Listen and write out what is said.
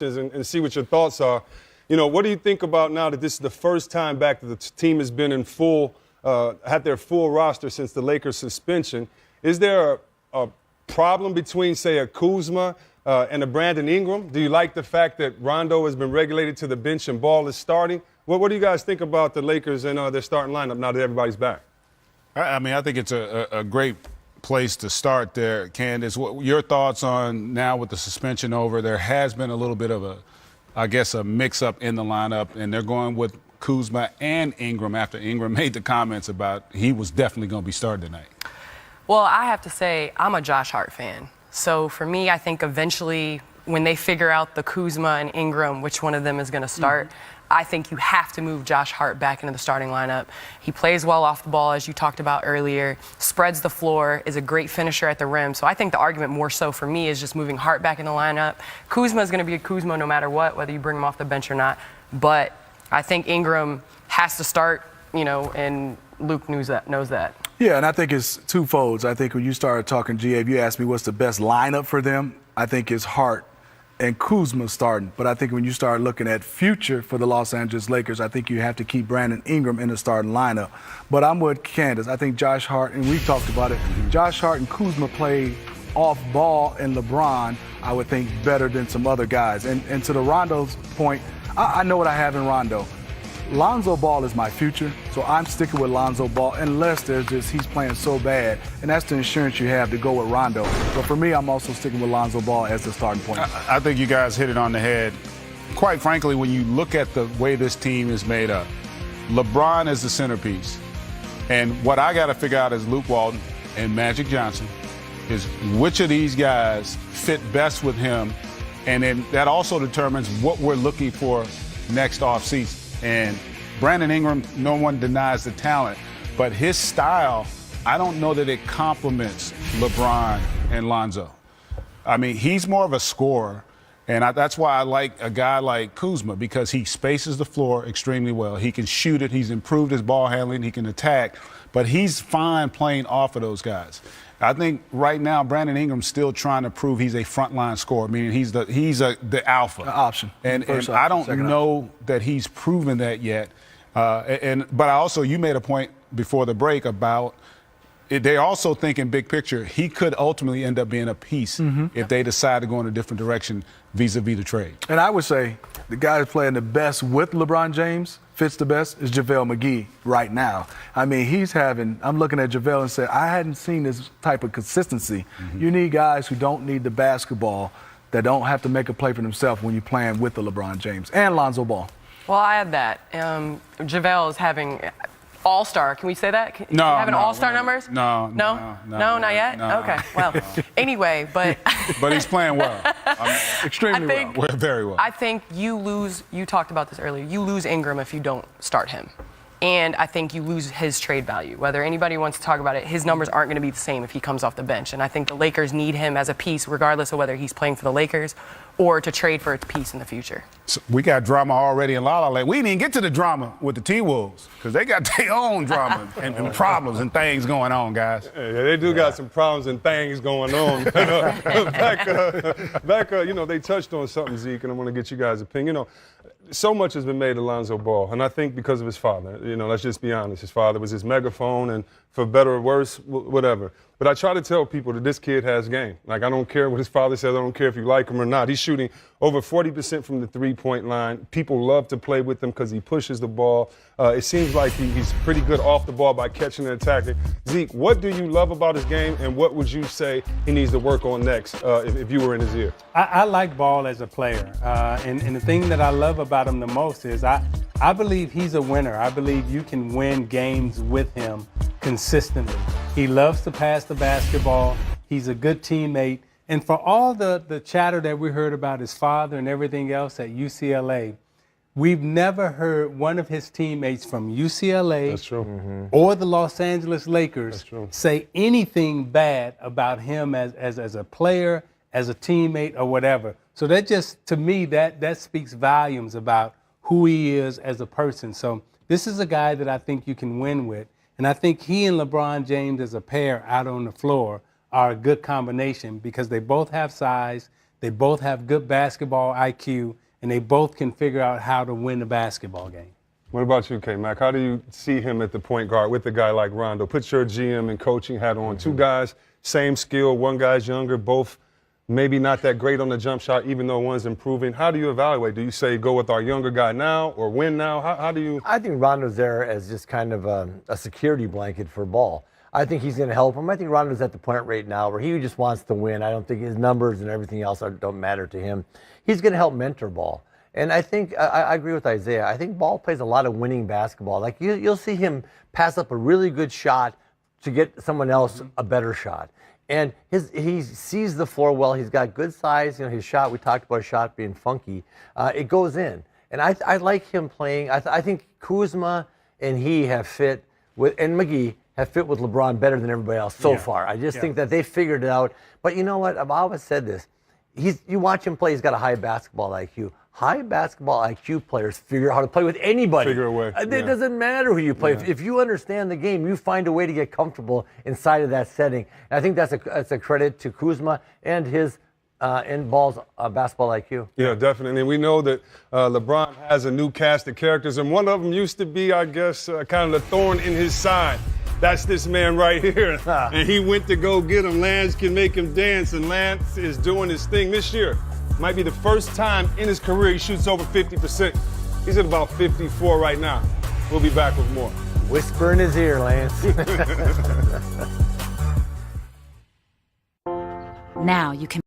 and see what your thoughts are. You know, what do you think about now that this is the first time back that the team has been in had their full roster since the Lakers suspension? Is there a problem between, say, a Kuzma and a Brandon Ingram? Do you like the fact that Rondo has been regulated to the bench and Ball is starting? What do you guys think about the Lakers and their starting lineup now that everybody's back? I mean, I think it's a great place to start there, Candace. What your thoughts on now with the suspension over? There has been a little bit of a mix-up in the lineup, and they're going with Kuzma and Ingram after Ingram made the comments about he was definitely going to be starting tonight. Well, I have to say, I'm a Josh Hart fan. So for me, I think eventually when they figure out the Kuzma and Ingram, which one of them is going to start, I think you have to move Josh Hart back into the starting lineup. He plays well off the ball, as you talked about earlier, spreads the floor, is a great finisher at the rim. So I think the argument more so for me is just moving Hart back in the lineup. Kuzma is going to be a Kuzma no matter what, whether you bring him off the bench or not. But I think Ingram has to start, and Luke knows that. Yeah, and I think it's twofolds. I think when you started talking, GA, if you asked me what's the best lineup for them, I think it's Hart and Kuzma starting. But I think when you start looking at future for the Los Angeles Lakers, I think you have to keep Brandon Ingram in the starting lineup. But I'm with Candace. I think Josh Hart, and we've talked about it, Josh Hart and Kuzma play off ball, and LeBron, I would think, better than some other guys. And to the Rondo's point, I know what I have in Rondo. Lonzo Ball is my future, so I'm sticking with Lonzo Ball unless he's playing so bad, and that's the insurance you have to go with Rondo. But for me, I'm also sticking with Lonzo Ball as the starting point. I think you guys hit it on the head. Quite frankly, when you look at the way this team is made up, LeBron is the centerpiece. And what I got to figure out as Luke Walton and Magic Johnson is which of these guys fit best with him, and then that also determines what we're looking for next offseason. And Brandon Ingram, no one denies the talent, but his style, I don't know that it complements LeBron and Lonzo. I mean, he's more of a scorer, and that's why I like a guy like Kuzma, because he spaces the floor extremely well. He can shoot it. He's improved his ball handling. He can attack, but he's fine playing off of those guys. I think right now Brandon Ingram's still trying to prove he's a frontline scorer, meaning he's the alpha. The option. And I don't know that he's proven that yet. But I also, you made a point before the break about they also think in big picture he could ultimately end up being a piece if they decide to go in a different direction vis-a-vis the trade. And I would say the guy who's playing the best with LeBron James, fits the best, is JaVale McGee right now. I mean, I'm looking at JaVale and said, I hadn't seen this type of consistency. You need guys who don't need the basketball, that don't have to make a play for themselves when you're playing with the LeBron James and Lonzo Ball. Well, I add that. JaVale is having all-star. Can we say that? No. Having all-star numbers? No, not yet? No. Okay. Well, anyway, but he's playing well. Extremely well. Very well. I think you talked about this earlier, you lose Ingram if you don't start him. And I think you lose his trade value. Whether anybody wants to talk about it, his numbers aren't going to be the same if he comes off the bench. And I think the Lakers need him as a piece, regardless of whether he's playing for the Lakers or to trade for a piece in the future. So we got drama already in La La Land. We didn't even get to the drama with the T-Wolves because they got their own drama and problems and things going on, guys. Yeah, they do got some problems and things going on. Back, they touched on something, Zeke, and I want to get you guys' opinion. So much has been made of Lonzo Ball, and I think because of his father. Let's just be honest. His father was his megaphone, and for better or worse, whatever. But I try to tell people that this kid has game. Like, I don't care what his father says. I don't care if you like him or not. He's shooting over 40% from the three-point line. People love to play with him because he pushes the ball. It seems like he's pretty good off the ball by catching and attacking. Zeke, what do you love about his game, and what would you say he needs to work on next if you were in his ear? I like Ball as a player. And the thing that I love about him the most is I believe he's a winner. I believe you can win games with him consistently. He loves to pass the basketball. He's a good teammate. And for all the chatter that we heard about his father and everything else at UCLA, we've never heard one of his teammates from UCLA or the Los Angeles Lakers say anything bad about him as a player, as a teammate, or whatever. So that just, to me, that speaks volumes about who he is as a person. So this is a guy that I think you can win with. And I think he and LeBron James as a pair out on the floor are a good combination because they both have size. They both have good basketball IQ, and they both can figure out how to win the basketball game. What about you, K-Mac? How do you see him at the point guard with a guy like Rondo? Put your GM and coaching hat on. Two guys, same skill, one guy's younger, both maybe not that great on the jump shot, even though one's improving. How do you evaluate? Do you say go with our younger guy now or win now? How do you? I think Rondo's there as just kind of a security blanket for Ball. I think he's going to help him. I think Rondo's at the point right now where he just wants to win. I don't think his numbers and everything else don't matter to him. He's going to help mentor Ball. And I think I agree with Isaiah. I think Ball plays a lot of winning basketball. Like you'll see him pass up a really good shot to get someone else a better shot. And he sees the floor well. He's got good size. You know, his shot, we talked about his shot being funky. It goes in. And I like him playing. I think Kuzma and he have fit with, and McGee have fit with LeBron better than everybody else so far. I just think that they figured it out. But you know what? I've always said this. You watch him play, he's got a high basketball IQ. High basketball IQ players figure out how to play with anybody. Figure a way. It doesn't matter who you play. If you understand the game, you find a way to get comfortable inside of that setting. And I think that's a credit to Kuzma and his and Ball's basketball IQ. Yeah, definitely. And we know that LeBron has a new cast of characters, and one of them used to be, I guess, kind of the thorn in his side. That's this man right here. And he went to go get him. Lance can make him dance, and Lance is doing his thing this year. Might be the first time in his career he shoots over 50%. He's at about 54 right now. We'll be back with more. Whisper in his ear, Lance. Now you can